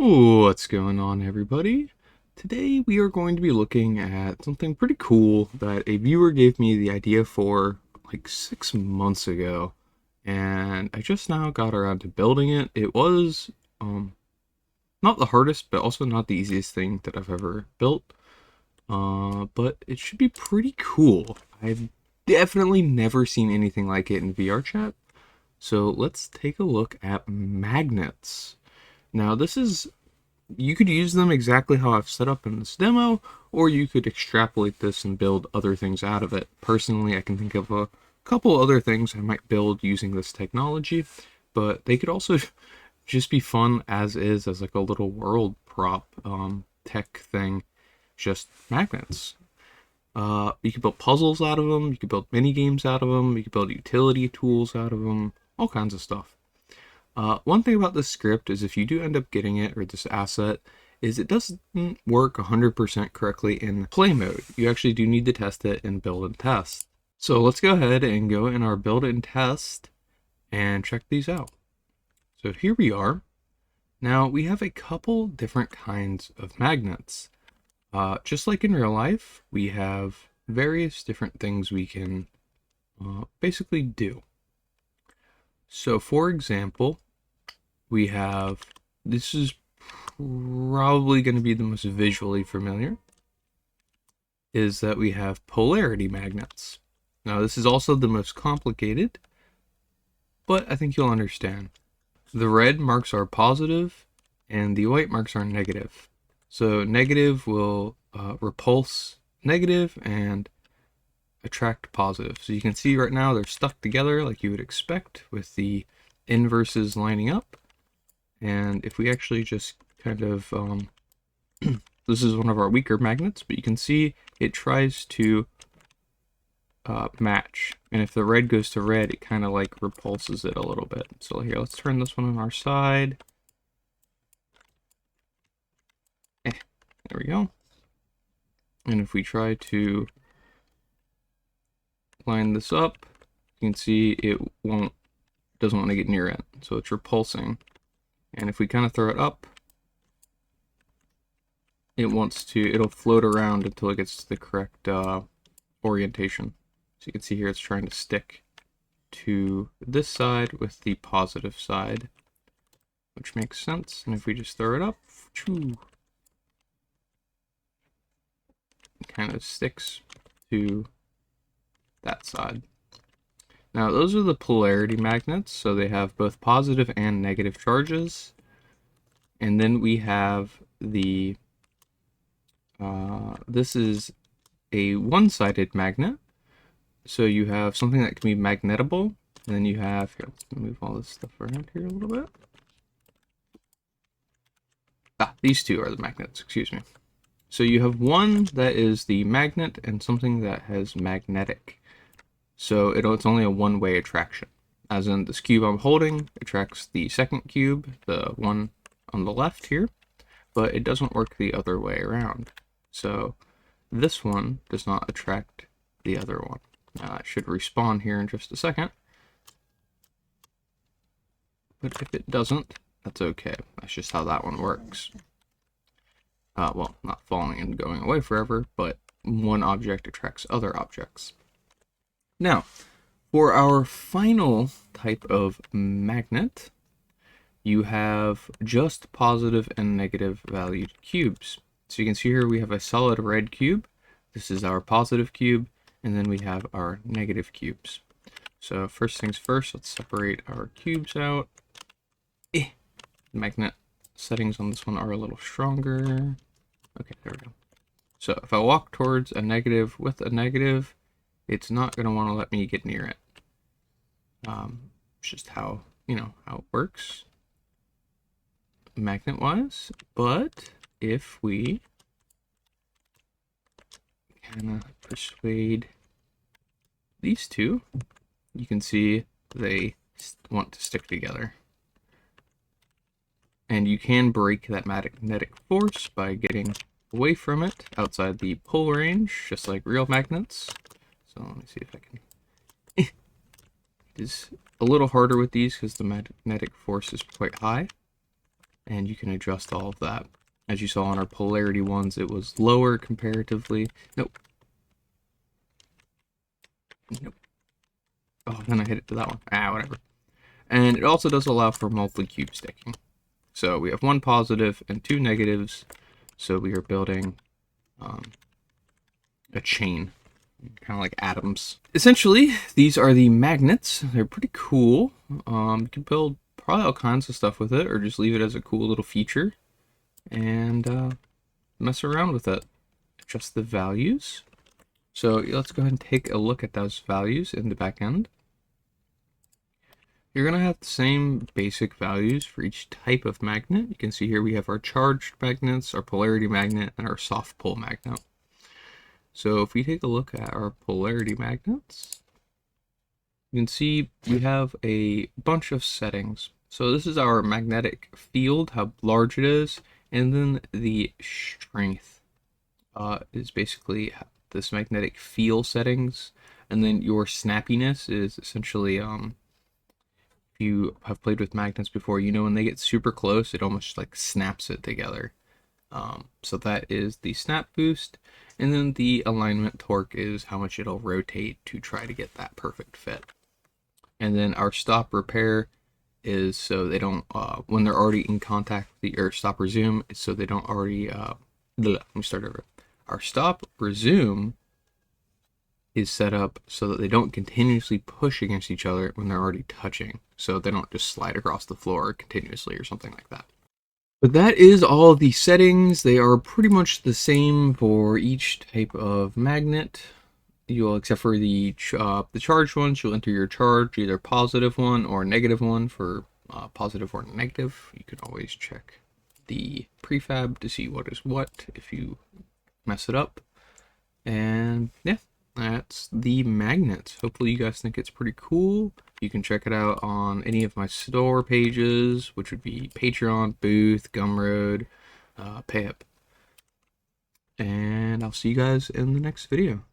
What's going on, everybody? Today we are going to be looking at something pretty cool that a viewer gave me the idea for like 6 months ago, and I just now got around to building it. It was not the hardest, but also not the easiest thing that I've ever built. But it should be pretty cool. I've definitely never seen anything like it in VRChat. So let's take a look at magnets. Now, you could use them exactly how I've set up in this demo, or you could extrapolate this and build other things out of it. Personally, I can think of a couple other things I might build using this technology, but they could also just be fun as is, as like a little world prop tech thing, just magnets. You could build puzzles out of them, you could build mini games out of them, you could build utility tools out of them, all kinds of stuff. One thing about this script is if you do end up getting it, or this asset, is it doesn't work 100% correctly in play mode. You actually do need to test it in build and test. So let's go ahead and go in our build and test and check these out. So here we are. Now we have a couple different kinds of magnets. Just like in real life, we have various different things we can basically do. So for example, we have, this is probably going to be the most visually familiar, is that we have polarity magnets. Now this is also the most complicated, but I think you'll understand. The red marks are positive and the white marks are negative. So negative will repulse negative and attract positive. So you can see right now they're stuck together like you would expect, with the inverses lining up. And if we actually just kind of, this is one of our weaker magnets, but you can see it tries to match. And if the red goes to red, it kind of like repulses it a little bit. So here, let's turn this one on our side. There we go. And if we try to line this up, you can see it doesn't want to get near it. So it's repulsing. And if we kind of throw it up, it'll float around until it gets to the correct orientation. So you can see here it's trying to stick to this side with the positive side, which makes sense. And if we just throw it up, it kind of sticks to that side. Now those are the polarity magnets, so they have both positive and negative charges. And then we have the, this is a one-sided magnet. So you have something that can be magnetable, and then you have, here, let's move all this stuff around here a little bit. These two are the magnets, excuse me. So you have one that is the magnet and something that has magnetic. So it's only a one-way attraction. As in, this cube I'm holding attracts the second cube, the one on the left here, but it doesn't work the other way around. So this one does not attract the other one. Now it should respawn here in just a second. But if it doesn't, that's okay. That's just how that one works. Well, not falling and going away forever, but one object attracts other objects. Now, for our final type of magnet, you have just positive and negative valued cubes. So you can see here we have a solid red cube. This is our positive cube, and then we have our negative cubes. So first things first, let's separate our cubes out. Magnet settings on this one are a little stronger. Okay, there we go. So if I walk towards a negative with a negative, it's not going to want to let me get near it. It's just how, how it works magnet-wise. But if we kind of persuade these two, you can see they want to stick together. And you can break that magnetic force by getting away from it outside the pull range, just like real magnets. So let me see if I can. It is a little harder with these because the magnetic force is quite high. and you can adjust all of that. As you saw on our polarity ones, it was lower comparatively. Nope. Nope. Oh, then I hit it to that one. Whatever. And it also does allow for multi-cube stacking. So we have one positive and two negatives. So we are building a chain, kind of like atoms. Essentially, these are the magnets. They're pretty cool. You can build probably all kinds of stuff with it, or just leave it as a cool little feature and mess around with it. Adjust the values. So let's go ahead and take a look at those values in the back end. You're going to have the same basic values for each type of magnet. You can see here we have our charged magnets, our polarity magnet, and our soft pull magnet. So if we take a look at our polarity magnets, you can see we have a bunch of settings. So this is our magnetic field, how large it is, and then the strength is basically this magnetic field settings, and then your snappiness is essentially if you have played with magnets before, you know when they get super close, it almost like snaps it together. So that is the snap boost, and then the alignment torque is how much it'll rotate to try to get that perfect fit. And then our stop repair is so they don't, when they're already in contact with the, or stop resume, so they don't already, let me start over. Our stop resume is set up so that they don't continuously push against each other when they're already touching. So they don't just slide across the floor continuously or something like that. But that is all of the settings. They are pretty much the same for each type of magnet. You'll, except for the charged ones, you'll enter your charge, either positive one or negative one for positive or negative. You can always check the prefab to see what is what if you mess it up. And yeah, that's the magnet. Hopefully you guys think it's pretty cool. You can check it out on any of my store pages, which would be Patreon, Booth, Gumroad, Payup. And I'll see you guys in the next video.